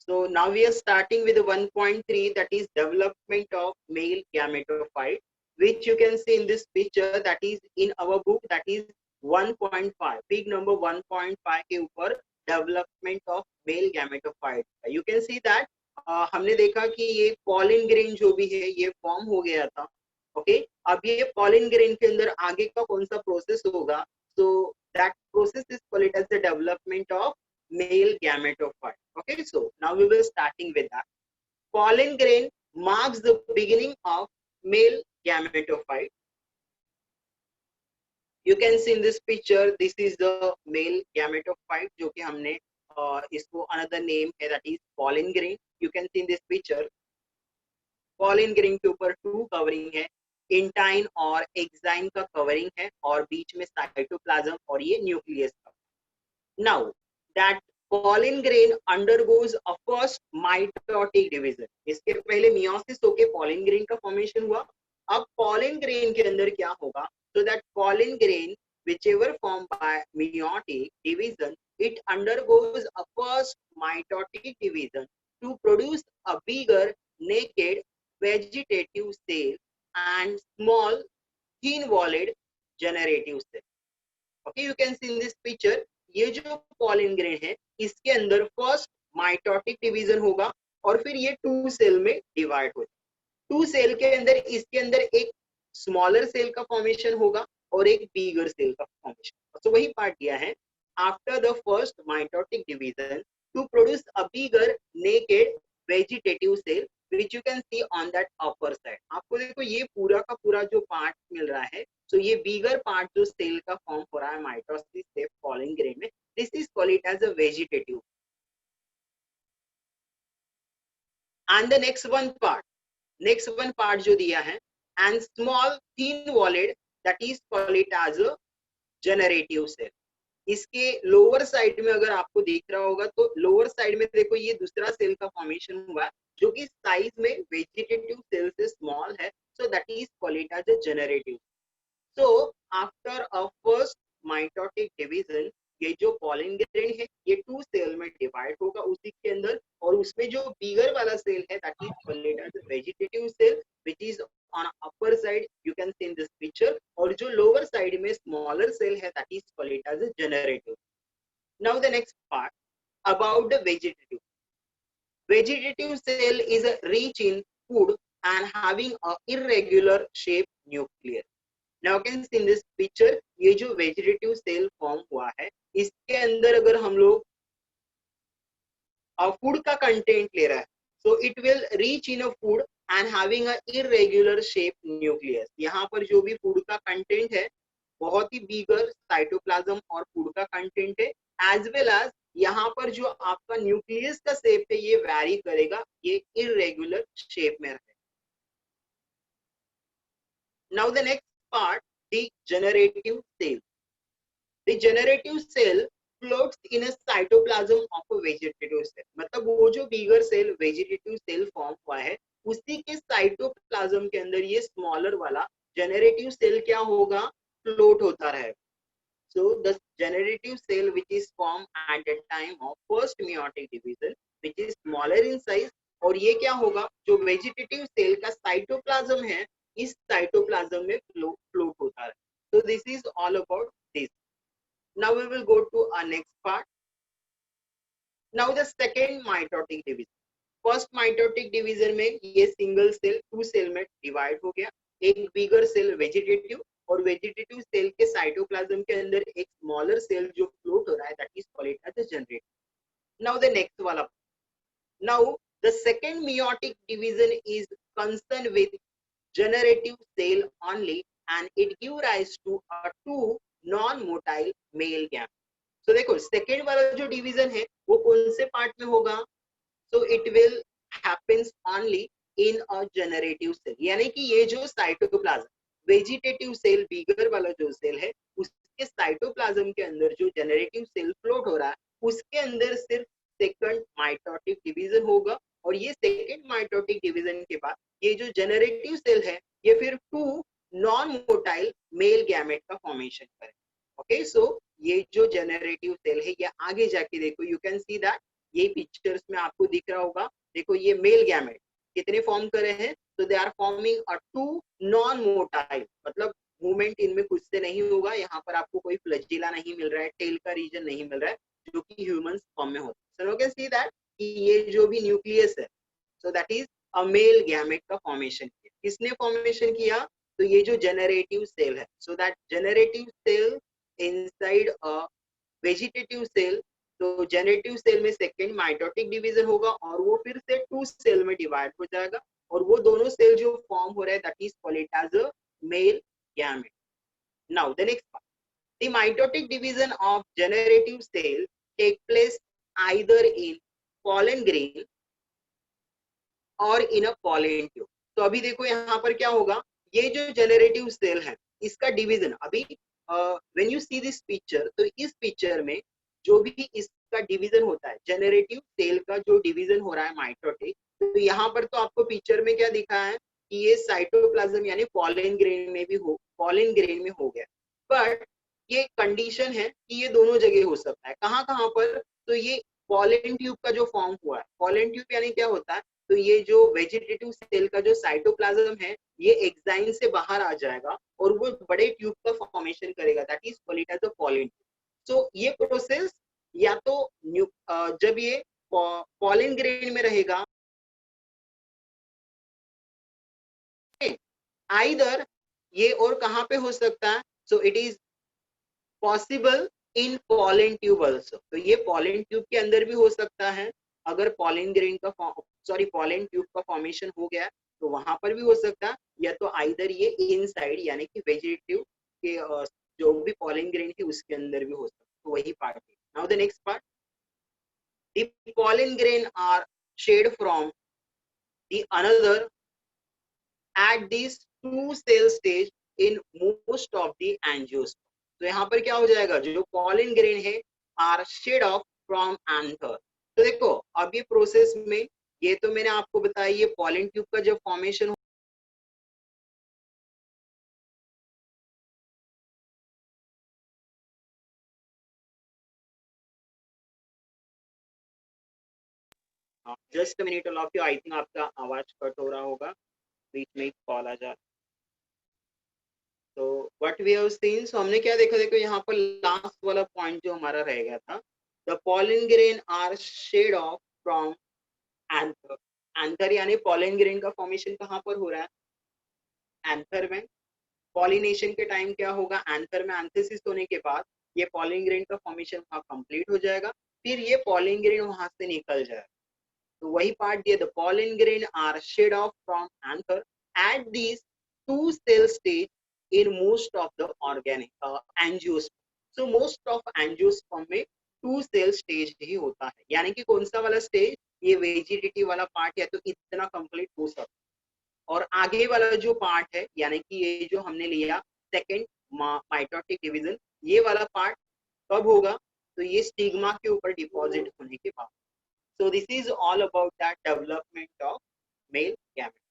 So now we are starting with 1.3, that is development of male gametophyte, which you can see in this picture, that is in our book, that is 1.5, pig number 1.5 के ऊपर development of male gametophyte. You can see that हमने देखा कि ये pollen grain जो भी है ये form हो गया था. ओके अब ये pollen grain के अंदर आगे का कौन सा प्रोसेस होगा, so that process is called as the development of male gametophyte. Okay, so now we will starting with that. Pollen grain marks the beginning of male gametophyte. You can see in this picture, this is the male gametophyte जो कि हमने इसको another name है, that is pollen grain. You can see in this picture, pollen grain के ऊपर 2 covering है, intine और exine का कवरिंग है और बीच में साइटोप्लाज्म और ये न्यूक्लियस का. Now that pollen grain undergoes a first mitotic division. इसके पहले मियोसिस होके pollen grain का फॉर्मेशन हुआ. अब pollen grain के अंदर क्या होगा, so that pollen grain whichever formed by meiotic division, it undergoes a first mitotic division to produce a bigger naked vegetative cell and small thin-walled generative cell. Okay, you can see in this picture, ये जो pollen grain है इसके अंदर first mitotic division होगा और फिर ये 2 cell में डिवाइड हो जाएगा. 2 सेल के अंदर इसके अंदर एक स्मॉलर सेल का फॉर्मेशन होगा और एक बिगर सेल का फॉर्मेशन. तो वही पार्ट दिया है, after the first mitotic division to produce a bigger naked vegetative cell which you can see on that upper side. आपको देखो ये पूरा का पूरा जो पार्ट मिल रहा है, तो ये बिगर पार्ट जो सेल का फॉर्म हो रहा है माइटोसिस से pollen grain में, this is called it as a vegetative. And the next one part जो दिया है, and small thin walled, that is called it as a generative cell. इसके लोअर साइड में अगर आपको दिख रहा होगा तो लोअर साइड में देखो ये दूसरा सेल का फॉर्मेशन हुआ जो कि साइज में वेजिटेटिव सेल से स्मॉल है, so that is called it as a generative. So after a first mitotic division, ये जो pollen grain है ये 2 सेल में डिवाइड होगा उसी के अंदर, और उसमें जो बिगर वाला सेल है that is called it as vegetative cell which is on upper side, you can see in this picture, और जो लोअर साइड में स्मॉलर सेल है that is called it as a generative. Now the next part about the vegetative. Vegetative cell is rich in food and having a irregular shaped nucleus. Now you can see in this picture, ये जो vegetative cell form हुआ है इसके अंदर अगर हम लोग food का कंटेंट ले रहा है, so it will reach in a food and having a irregular shaped nucleus. यहाँ पर जो भी फूड का कंटेंट है बहुत ही बिगर साइटोप्लाज्म और फूड का कंटेंट है, एज वेल एज यहाँ पर जो आपका न्यूक्लियस का शेप है ये वैरी करेगा, ये इरेगुलर शेप में रहेगा. Now the next part, the generative cell. The generative cell floats in a cytoplasm of a vegetative cell. मतलब वो जो बिगर सेल वेजिटेटिव सेल फॉर्म हुआ है उसी के साइटोप्लाज्म के अंदर ये स्मॉलर वाला जनरेटिव सेल क्या होगा, फ्लोट होता रहेगा. So the generative cell which is formed at the time of first meiotic division, which is smaller in size, और ये क्या होगा, जो वेजिटेटिव सेल का साइटोप्लाज्म है इस साइटोप्लाज्म में फ्लोट होता है. So this is all about this. Now we will go to our next part. Now the second mitotic division. First mitotic division में ये सिंगल सेल 2 सेल में डिवाइड हो गया, एक बिगर सेल वेजिटेटिव और वेजिटेटिव सेल के साइटोप्लाज्म के अंदर एक स्मॉलर सेल जो फ्लोट हो रहा है that is called as a generative. Now the next वाला, now the second meiotic division is concerned with generative cell only and it give rise to a 2 non-motile male gametes. So देखो second वाला जो division है वो कौन से part में होगा, so it will happens only in a generative cell. यानी कि ये जो साइटोप्लाज्म वेजिटेटिव सेल बिगर वाला जो सेल है उसके साइटोप्लाज्म के अंदर जो जनरेटिव सेल फ्लोट हो रहा है उसके अंदर सिर्फ सेकंड माइटोटिक डिवीजन होगा, और ये सेकंड माइटोटिक डिवीजन के बाद ये जो जनरेटिव सेल है ये फिर 2 नॉन मोटाइल मेल गैमेट का फॉर्मेशन करेगा. ओके, सो ये जो जनरेटिव सेल है ये आगे जाके देखो, यू कैन सी दैट ये पिक्चर्स में आपको दिख रहा होगा, देखो ये मेल गैमेट कितने फॉर्म करे हैं, तो they are forming a two non motile, मतलब मूवमेंट इनमें कुछ से नहीं होगा, यहाँ पर आपको कोई फ्लैजिला नहीं मिल रहा है, टेल का रीजन नहीं मिल रहा है, जो कि ह्यूमंस फॉर्म में होता है। So you can see that कि ये जो भी न्यूक्लियस है, so that is a male gamete का फॉर्मेशन किया। किसने फॉर्मेशन किया, तो ये जो जेनरेटिव सेल है, so that generative cell inside a vegetative cell, तो जेनरेटिव सेल में सेकेंड माइटोटिक डिवीजन होगा और वो फिर से टू सेल में डिवाइड हो जाएगा, और वो दोनों सेल जो फॉर्म हो रहा है that is called it as a male gamete. Now the next part, the mitotic division of generative cell take place either in pollen grain और इन अ पॉलन ट्यूब। तो अभी देखो यहाँ पर क्या होगा, ये जो जेनरेटिव सेल है इसका डिवीजन, अभी when you see this picture, तो इस पिक्चर में जो भी इसका डिवीजन होता है, जेनरेटिव सेल का जो डिवीजन हो रहा है माइटोटिक, तो यहाँ पर तो आपको पिक्चर में क्या दिखा है कि ये साइटोप्लाज्म यानी पॉलन ग्रेन में भी हो, पॉलन ग्रेन में हो गया, बट ये कंडीशन है कि ये दोनों जगह हो सकता है। कहाँ कहाँ पर, तो ये पॉलन ट्यूब का जो फॉर्म हुआ है, पॉलन ट्यूब यानी क्या होता है, तो ये जो वेजिटेटिव सेल का जो साइटोप्लाज्म है ये एक्साइन से बाहर आ जाएगा और वो बड़े ट्यूब का फॉर्मेशन करेगा, that is called as the pollen tube. So ये प्रोसेस या तो जब ये पॉलन ग्रेन में रहेगा, आइदर ये और कहाँ पे हो सकता है, so it is possible in pollen tube also, तो ये पॉलन ट्यूब के अंदर भी हो सकता है, अगर पॉलन ग्रेन का पॉलन ट्यूब का फॉर्मेशन हो गया तो वहां पर भी हो सकता है, या तो आइदर ये इनसाइड यानी कि वेजिटेटिव के जो भी पॉलन ग्रेन थी उसके अंदर भी हो सकता है, तो वही पार्ट है। Now the next part, the pollen grain are shed from the another at this two cell stage in most of the angiosperm। तो यहाँ पर क्या हो जाएगा, जो पॉलन ग्रेन है are shed off from anther. तो देखो अब ये प्रोसेस में, ये तो मैंने आपको बताया ये पॉलन ट्यूब का जब formation, just minute of you, I think आपका आवाज कट हो रहा होगा, बीच में एक कॉल आ जा। तो व्हाट वी हैव सीन, सो हमने क्या देखा, देखो यहाँ पर लास्ट वाला पॉइंट जो हमारा रह गया था, the pollen grain are shed off from anther. Anther यानी पॉलन ग्रेन का फॉर्मेशन कहाँ पर हो रहा है, एंथर में। पॉलिनेशन के टाइम क्या होगा, एंथर में एंथेसिस होने के बाद ये पॉलन ग्रेन का फॉर्मेशन वहाँ कंप्लीट हो जाएगा, फिर ये पॉलन ग्रेन वहां से निकल जाएगा। तो वही पार्ट दिया, the pollen grain are shed off from anther at this two cell stage in most of the organic angiosperm. So most of angiosperm में टू सेल स्टेज ही होता है, यानी कि कौन सा वाला स्टेज, ये वेजिटेटिव वाला पार्ट या तो इतना कंप्लीट हो सकता है, और आगे वाला जो पार्ट है यानी कि ये जो हमने लिया सेकेंड माइटोटिक डिवीजन, ये वाला पार्ट कब होगा, तो ये स्टिग्मा के ऊपर डिपॉजिट होने के बाद। So this is all about that development of male gamete.